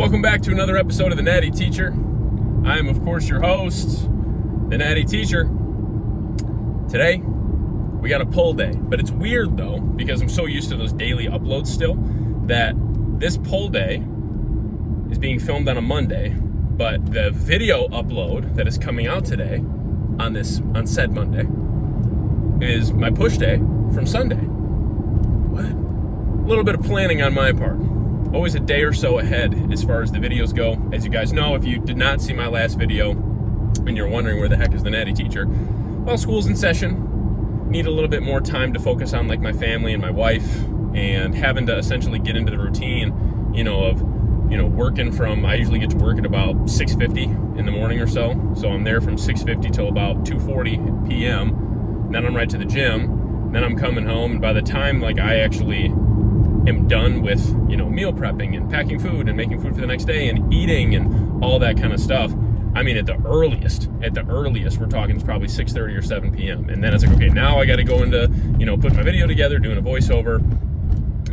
Welcome back to another episode of the Natty Teacher. I am, of course, your host, the Natty Teacher. Today, we got a pull day, but it's weird though, because I'm so used to those daily uploads still, that this pull day is being filmed on a Monday, but the video upload that is coming out today on said Monday is my push day from Sunday. What? A little bit of planning on my part. Always a day or so ahead as far as the videos go. As you guys know, if you did not see my last video and you're wondering where the heck is the Natty Teacher, well, school's in session. Need a little bit more time to focus on like my family and my wife, and having to essentially get into the routine, of working from, I usually get to work at about 6:50 in the morning or so. So I'm there from 6:50 till about 2:40 p.m. Then I'm right to the gym. Then I'm coming home, and by the time I actually am done with meal prepping and packing food and making food for the next day and eating and all that kind of stuff, I mean, at the earliest we're talking it's probably 6:30 or 7 p.m. And then it's like, okay, now I got to go into putting my video together, doing a voiceover,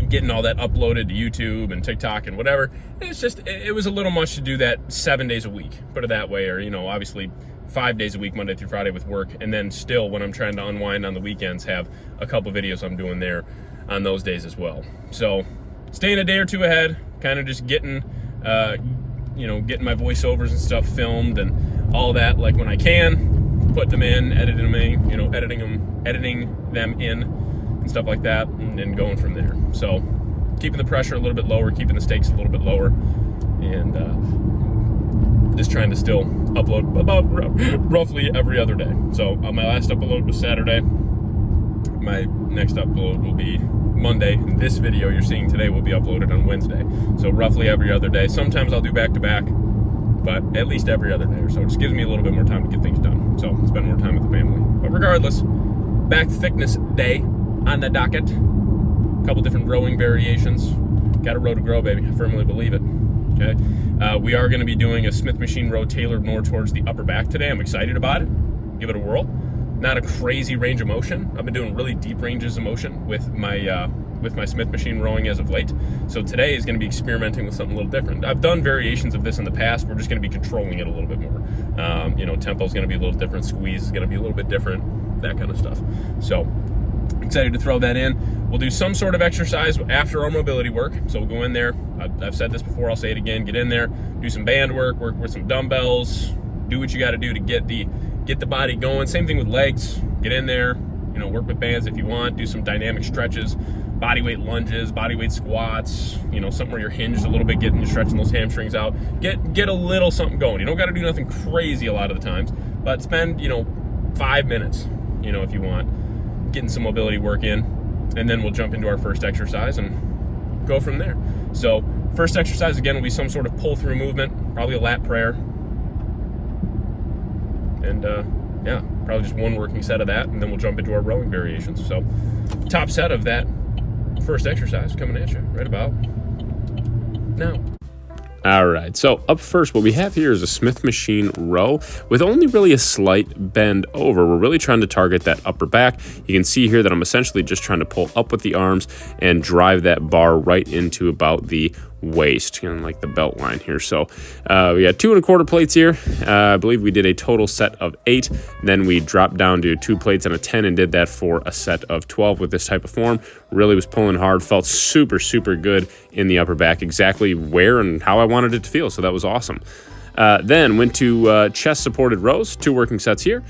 getting all that uploaded to YouTube and TikTok and whatever. It's just, it was a little much to do that 7 days a week, put it that way, or obviously 5 days a week, Monday through Friday with work, and then still when I'm trying to unwind on the weekends, have a couple videos I'm doing there on those days as well. So staying a day or two ahead, kind of just getting getting my voiceovers and stuff filmed and all that, like when I can, put them in, editing them in and stuff like that, and then going from there. So keeping the pressure a little bit lower, keeping the stakes a little bit lower, and just trying to still upload about roughly every other day. So my last upload was Saturday. My next upload will be Monday. This video you're seeing today will be uploaded on Wednesday. So roughly every other day. Sometimes I'll do back-to-back, but at least every other day or so. It just gives me a little bit more time to get things done. So spend more time with the family. But regardless, back to thickness day on the docket. A couple different rowing variations. Got a row to grow, baby. I firmly believe it. Okay. We are going to be doing a Smith machine row tailored more towards the upper back today. I'm excited about it. Give it a whirl. Not a crazy range of motion. I've been doing really deep ranges of motion with my Smith machine rowing as of late. So today is going to be experimenting with something a little different. I've done variations of this in the past. We're just going to be controlling it a little bit more. Tempo is going to be a little different. Squeeze is going to be a little bit different. That kind of stuff. So excited to throw that in. We'll do some sort of exercise after our mobility work. So we'll go in there. I've said this before. I'll say it again. Get in there. Do some band work with some dumbbells. Do what you got to do to get the body going. Same thing with legs. Get in there, work with bands if you want. Do some dynamic stretches, body weight lunges, body weight squats, something where you're hinged a little bit, stretching those hamstrings out. Get a little something going. You don't got to do nothing crazy a lot of the times, but spend, 5 minutes, if you want, getting some mobility work in, and then we'll jump into our first exercise and go from there. So first exercise, again, will be some sort of pull-through movement, probably a lat prayer. And probably just one working set of that, and then we'll jump into our rowing variations. So top set of that first exercise coming at you right about now. All right, so up first, what we have here is a Smith machine row with only really a slight bend over. We're really trying to target that upper back. You can see here that I'm essentially just trying to pull up with the arms and drive that bar right into about the waist, like the belt line here. So we got 2 1/4 plates here. I believe we did a total set of 8. Then we dropped down to 2 plates and a 10 and did that for a set of 12 with this type of form. Really was pulling hard, felt super, super good in the upper back, exactly where and how I wanted it to feel. So that was awesome. Then went to chest supported rows, 2 working sets here,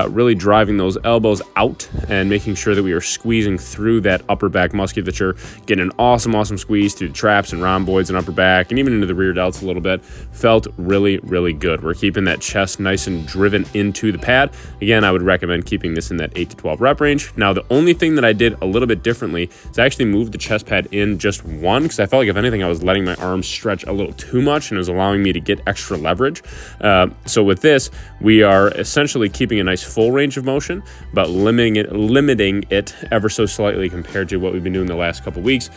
really driving those elbows out and making sure that we are squeezing through that upper back musculature, getting an awesome squeeze through the traps and rhomboids and upper back and even into the rear delts a little bit. Felt really, really good. We're keeping that chest nice and driven into the pad. Again, I would recommend keeping this in that 8 to 12 rep range. Now, the only thing that I did a little bit differently is I actually moved the chest pad in just 1 because I felt like if anything, I was letting my arms stretch a little too much and it was allowing me to get extra leverage. So with this, we are essentially keeping a nice full range of motion, but limiting it ever so slightly compared to what we've been doing the last couple weeks.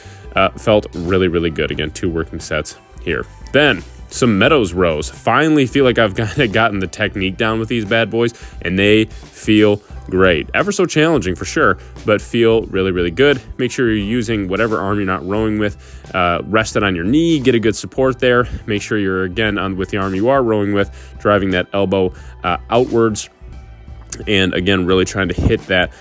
Felt really, really good. Again, 2 working sets here. Then some Meadows rows. Finally feel like I've kind of gotten the technique down with these bad boys, and they feel great. Ever so challenging for sure, but feel really, really good. Make sure you're using whatever arm you're not rowing with. Rest it on your knee, get a good support there. Make sure you're, again, on with the arm you are rowing with, driving that elbow outwards. And again, really trying to hit that,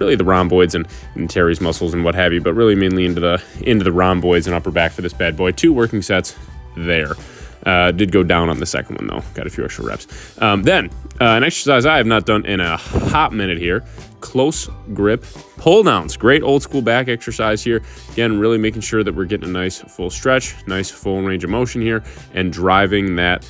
really the rhomboids and teres muscles and what have you, but really mainly into the rhomboids and upper back for this bad boy. 2 working sets there. Did go down on the second one though. Got a few extra reps. Then an exercise I have not done in a hot minute here. Close grip pull downs. Great old school back exercise here. Again, really making sure that we're getting a nice full stretch, nice full range of motion here, and driving that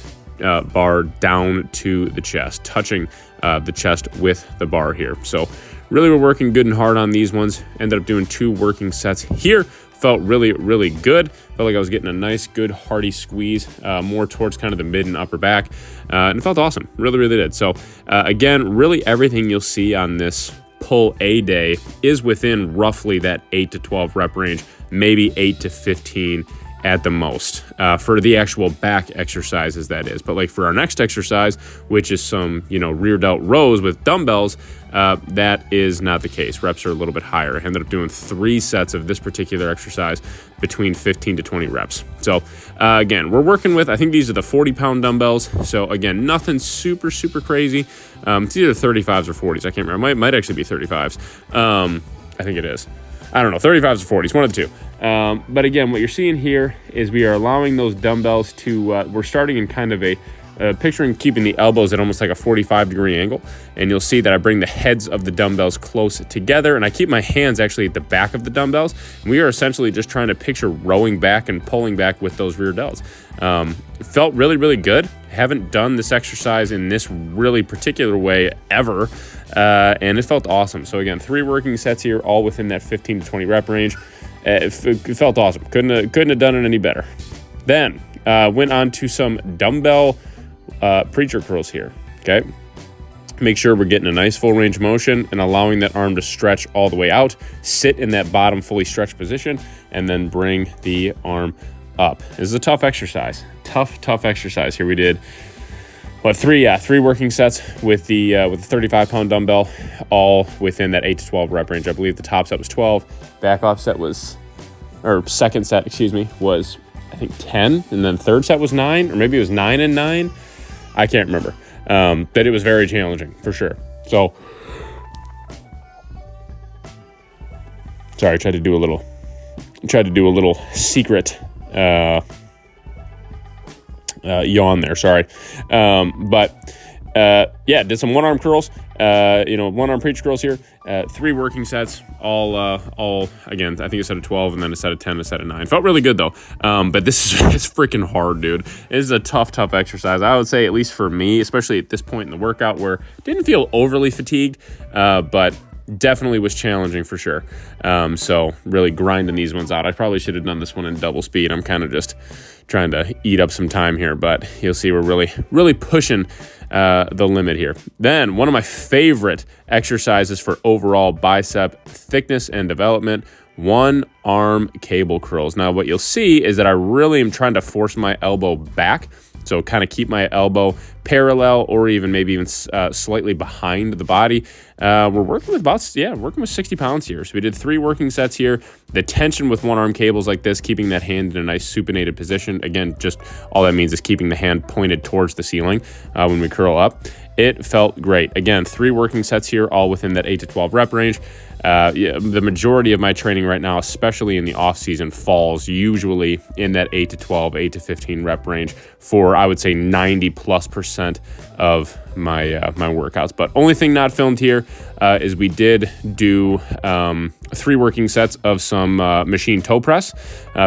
bar down to the chest, touching the chest with the bar here. So really we're working good and hard on these ones. Ended up doing 2 working sets here. Felt really, really good. Felt like I was getting a nice, good, hearty squeeze, more towards kind of the mid and upper back. And it felt awesome. Really, really did. So again, really everything you'll see on this pull A day is within roughly that 8 to 12 rep range, maybe 8 to 15 at the most, for the actual back exercises, that is. But like for our next exercise, which is some, rear delt rows with dumbbells, that is not the case. Reps are a little bit higher. I ended up doing 3 sets of this particular exercise between 15 to 20 reps. So again, we're working with, I think these are the 40-pound dumbbells. So again, nothing super, super crazy. It's either 35s or 40s. I can't remember. Might actually be 35s. I think it is. I don't know, 35s or 40s, one of the 2. But again, what you're seeing here is we are allowing those dumbbells to, we're starting in kind of a, picturing keeping the elbows at almost like a 45-degree angle. And you'll see that I bring the heads of the dumbbells close together, and I keep my hands actually at the back of the dumbbells. And we are essentially just trying to picture rowing back and pulling back with those rear delts. It felt really, really good. Haven't done this exercise in this really particular way ever. And it felt awesome. So again, 3 working sets here, all within that 15 to 20 rep range. It felt awesome. Couldn't have done it any better. Then went on to some dumbbell preacher curls here. Okay. Make sure we're getting a nice full range of motion and allowing that arm to stretch all the way out. Sit in that bottom fully stretched position and then bring the arm up. This is a tough exercise. Tough exercise. Here we did 3 working sets with the 35-pound dumbbell, all within that 8 to 12 rep range. I believe the top set was 12, back off set was, or second set, was I think 10, and then third set was 9, or maybe it was 9 and 9. I can't remember. But it was very challenging for sure. So, sorry, I tried to do a little secret yawn there, sorry. Yeah, did some one-arm curls, one-arm preacher curls here, 3 working sets, all again, I think a set of 12 and then a set of 10, a set of 9. Felt really good though. But this is freaking hard, dude. This is a tough exercise. I would say, at least for me, especially at this point in the workout, where didn't feel overly fatigued, but definitely was challenging for sure. So really grinding these ones out. I probably should have done this one in double speed. I'm kind of just trying to eat up some time here, but you'll see we're really pushing the limit here. Then one of my favorite exercises for overall bicep thickness and development, one-arm cable curls. Now what you'll see is that I really am trying to force my elbow back. So kind of keep my elbow parallel, or maybe even slightly behind the body. We're working with 60 pounds here. So we did 3 working sets here. The tension with one-arm cables like this, keeping that hand in a nice supinated position. Again, just all that means is keeping the hand pointed towards the ceiling when we curl up. It felt great. Again, 3 working sets here, all within that 8 to 12 rep range. The majority of my training right now, especially in the off season, falls usually in that 8 to 12, 8 to 15 rep range for, I would say, 90+% of my workouts. But only thing not filmed here is we did do 3 working sets of some machine toe press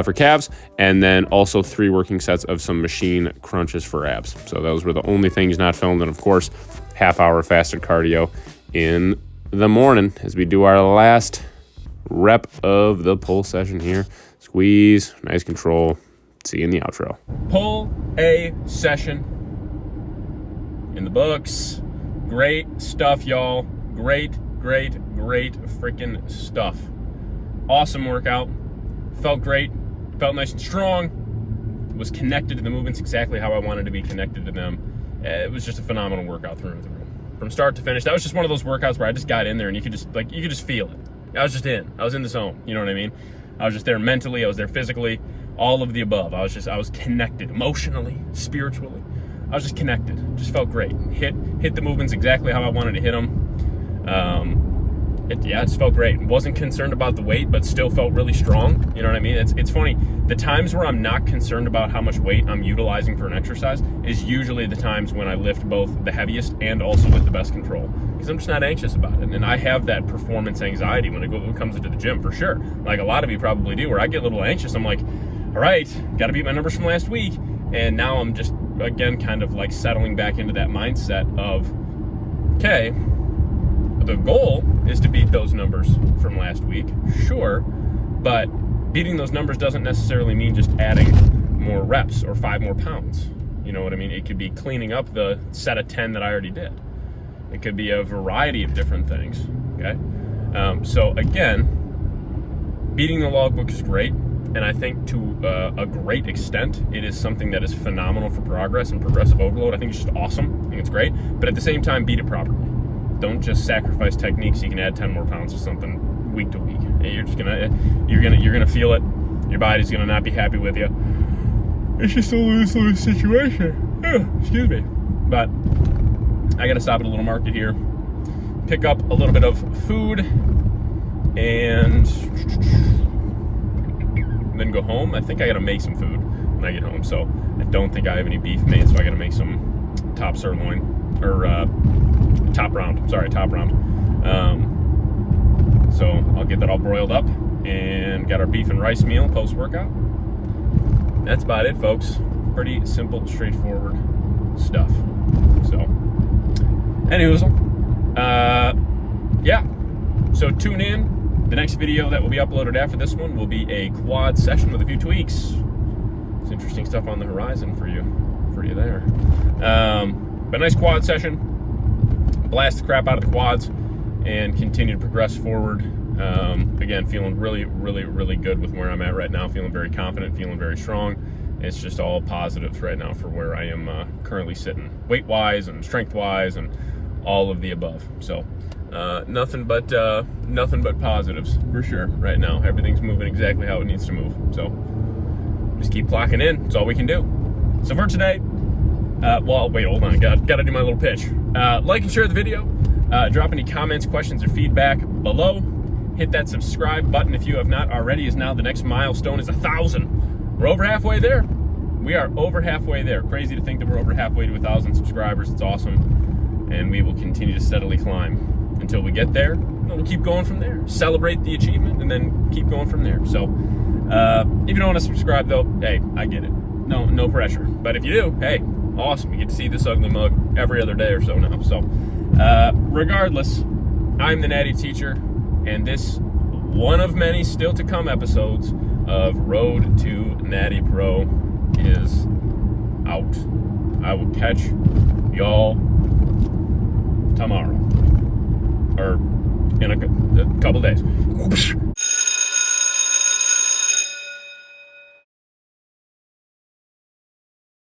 for calves, and then also 3 working sets of some machine crunches for abs. So those were the only things not filmed. And of course, half-hour fasted cardio in the morning as we do our last rep of the pull session here. Squeeze, nice control. See you in the outro. Pull A session in the books. Great stuff, y'all. Great freaking stuff. Awesome workout. Felt great. Felt nice and strong. was connected to the movements exactly how I wanted to be connected to them. It was just a phenomenal workout through and through. From start to finish, that was just one of those workouts where I just got in there and you could just feel it. I was in the zone, you know what I mean? I was just there mentally, I was there physically, all of the above. I was connected emotionally, spiritually. I was just connected, just felt great. Hit the movements exactly how I wanted to hit them. It just felt great. Wasn't concerned about the weight, but still felt really strong. You know what I mean? It's funny. The times where I'm not concerned about how much weight I'm utilizing for an exercise is usually the times when I lift both the heaviest and also with the best control, because I'm just not anxious about it. And I have that performance anxiety when it comes into the gym, for sure. Like a lot of you probably do, where I get a little anxious. I'm like, all right, got to beat my numbers from last week. And now I'm just, again, kind of like settling back into that mindset of, okay, the goal is to beat those numbers from last week, sure, but beating those numbers doesn't necessarily mean just adding more reps or 5 more pounds. You know what I mean? It could be cleaning up the set of 10 that I already did. It could be a variety of different things, okay? So again, beating the logbook is great, and I think to a great extent, it is something that is phenomenal for progress and progressive overload. I think it's just awesome. I think it's great, but at the same time, beat it properly. Don't just sacrifice techniques so you can add 10 more pounds to something week to week. You're gonna feel it. Your body's gonna not be happy with you. It's just a lose-lose situation. Excuse me. But I gotta stop at a little market here, pick up a little bit of food, and then go home. I think I gotta make some food when I get home. So I don't think I have any beef made, so I gotta make some top sirloin, or top round. So I'll get that all broiled up and got our beef and rice meal post-workout. That's about it, folks. Pretty simple, straightforward stuff. So, anyways, yeah. So tune in. The next video that will be uploaded after this one will be a quad session with a few tweaks. It's interesting stuff on the horizon for you there. But nice quad session. Blast the crap out of the quads and continue to progress forward. Again, feeling really, really, really good with where I'm at right now. Feeling very confident, feeling very strong. It's just all positives right now for where I am currently sitting, weight-wise and strength-wise and all of the above. So nothing but positives for sure right now. Everything's moving exactly how it needs to move. So just keep clocking in. That's all we can do. So for today, well, wait, hold on. Gotta do my little pitch. Like and share the video. Drop any comments, questions, or feedback below. Hit that subscribe button if you have not already, as now the next milestone is 1,000. We're over halfway there. We are over halfway there. Crazy to think that we're over halfway to 1,000 subscribers. It's awesome. And we will continue to steadily climb until we get there. And we'll keep going from there. Celebrate the achievement and then keep going from there. So if you don't want to subscribe, though, hey, I get it. No pressure. But if you do, hey, awesome. You get to see this ugly mug every other day or so now. So regardless, I'm the Natty Teacher, and this one of many still to come episodes of Road to Natty Pro is out. I will catch y'all tomorrow, or in a couple days.